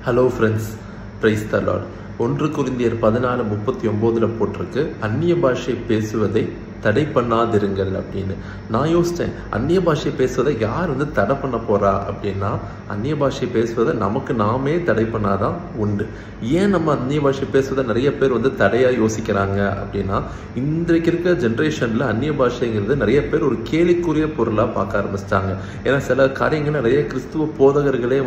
Hello friends, praise the Lord. 1 கொரிந்தியர் 14:39 போட்டிருக்கு, அந்நிய பாஷை பேசுவதை தடை பண்ணாதிருங்கள் அப்படின்னு. நான் யோசித்தேன், அந்நிய பாஷை பேசுவதை யார் தடை பண்ண போறா அப்படின்னா, அந்நிய பாஷை பேசுவதை நமக்கு நாமே தடை பண்ணாதான் உண்டு. ஏன் நம்ம அந்நிய பாஷை பேசுவதை நிறைய பேர் தடையா யோசிக்கிறாங்க அப்படின்னா, இன்றைக்கு இருக்கிற ஜென்ரேஷன்ல அந்நிய பாஷைங்கிறது நிறைய பேர் ஒரு கேலிக்குரிய பொருளா பார்க்க ஆரம்பிச்சிட்டாங்க. ஏன்னா சில காரியங்கள் நிறைய கிறிஸ்துவ போதகர்களே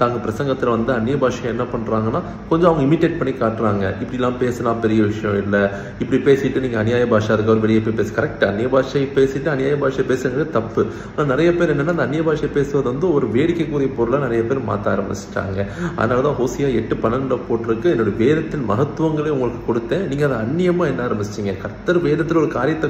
தாங்க பிரசங்கத்துல அந்நிய பாஷையை என்ன பண்றாங்கன்னா, கொஞ்சம் அவங்க இமிட்டேட் பண்ணி காட்டுறாங்க. இப்படிலாம் பேசினா பெரிய விஷயம் இல்லை, இப்படி பேசிட்டு நீங்க அநியாய பாஷா இருக்கவர் வெளியே பேச கரெக்ட். அந்நிய பாஷை பேசிட்டு அநியாய பாஷை பேசுறது தப்பு. நிறைய பேர் என்னன்னா, அந்த அந்நிய பாஷை பேசுவது ஒரு வேடிக்கைக்குரிய பொருளா நிறைய பேர் மாற்ற ஆரம்பிச்சிட்டாங்க. அதனாலதான் ஹோசியா 8:12 போட்டிருக்கு, என்னோட வேதத்தின் மகத்துவங்களே உங்களுக்கு கொடுத்தேன், நீங்க அதை அந்நியமா என்ன ஆரம்பிச்சிட்டீங்க. கர்த்தர் வேதத்துல ஒரு காரியத்தை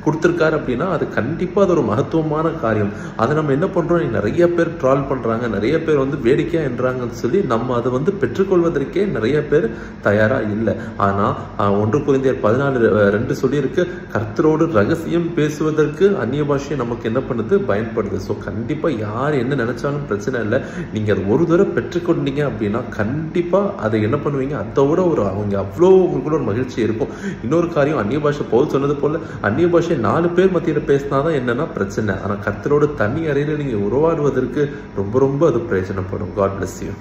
கொடுத்திருக்காரு அப்படின்னா அது கண்டிப்பா அது ஒரு மகத்துவமான காரியம். அதை நம்ம என்ன பண்றோம், நிறைய பேர் ட்ரால் பண்றாங்க, நிறைய பேர் வேடிக்கையா என்றாங்கன்னு சொல்லி நம்ம அதை பெற்றுக்கொள்வதற்கே நிறைய பேர் தயாரா இல்லை. ஆனா 1 கொரிந்தியர் 14:2 சொல்லி இருக்கு, கர்த்தரோடு ரகசியம் பேசுவதற்கு அந்நிய பாஷை நமக்கு என்ன பண்ணுது, பயன்படுது. ஸோ கண்டிப்பா யார் என்ன நினைச்சாலும் பிரச்சனை இல்லை. நீங்க அது ஒரு தடவை பெற்றுக்கொண்டீங்க அப்படின்னா கண்டிப்பா அதை என்ன பண்ணுவீங்க, அதோட அவங்க அவ்வளோ உங்களுக்குள்ள ஒரு மகிழ்ச்சி இருக்கும். இன்னொரு காரியம், அந்நிய பாஷை பவுல் சொன்னது போல அந்நிய பாஷை 4 பேர் மத்தியில பேசினாதான் என்னன்னா பிரச்சனை. ஆனா கர்த்தரோடு தனி அறையில நீங்க உருவாடுவதற்கு ரொம்ப ரொம்ப அது பிரயோஜனப்படும். God bless you.